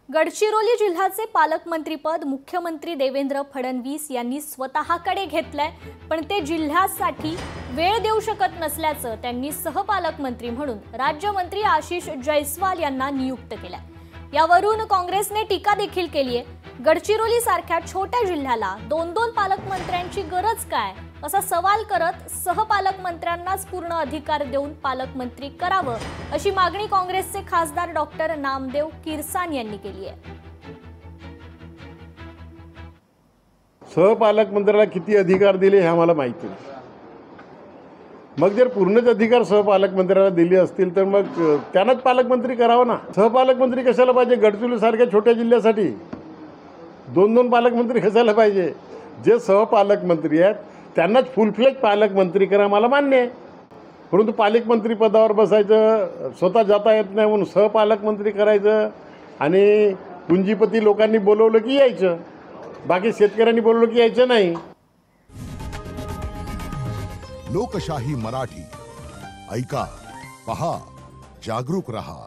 गडचिरोली जिल्ह्याचे पालकमंत्रीपद मुख्यमंत्री देवेंद्र फडणवीस यांनी स्वतःकडे घेतलंय, पण ते जिल्ह्यासाठी वेळ देऊ शकत नसल्याचं त्यांनी सहपालकमंत्री म्हणून राज्यमंत्री आशिष जयस्वाल यांना नियुक्त केलंय। यावरून काँग्रेसने टीका देखील केली आहे। गडचिरोली सारख्या छोट्या जिल्ह्याला दोन पालकमंत्र्यांची गरज काय असा सवाल करत सहपालकमंत्र्यांनाच पूर्ण अधिकार देऊन पालकमंत्री करावं अशी मागणी काँग्रेसचे खासदार डॉक्टर नामदेव किरसान यांनी केली आहे। सहपालकमंत्र्याला किती अधिकार दिले हे आम्हाला माहिती नाही। मग जर पूर्णच अधिकार सहपालकमंत्र्याला दिले असतील तर मग त्यांनाच पालकमंत्री करावं ना। सहपालकमंत्री कशाला पाहिजे? गडचिरोली सारख्या छोट्या जिल्ह्यासाठी दोन पालकमंत्री कशाला पाहिजे? जे सहपालकमंत्री आहेत त्यांनाच फुल फ्लेज पालकमंत्री करा, मला मान्य आहे। परंतु पालकमंत्री पदावर बसायचं, स्वतः जाता येत नाही म्हणून सहपालकमंत्री करायचं आणि पुंजीपती लोकांनी बोलवलं की यायचं, बाकी शेतकऱ्यांनी बोलवलं की यायचं नाही। लोकशाही मराठी ऐका, पहा, जागरूक रहा।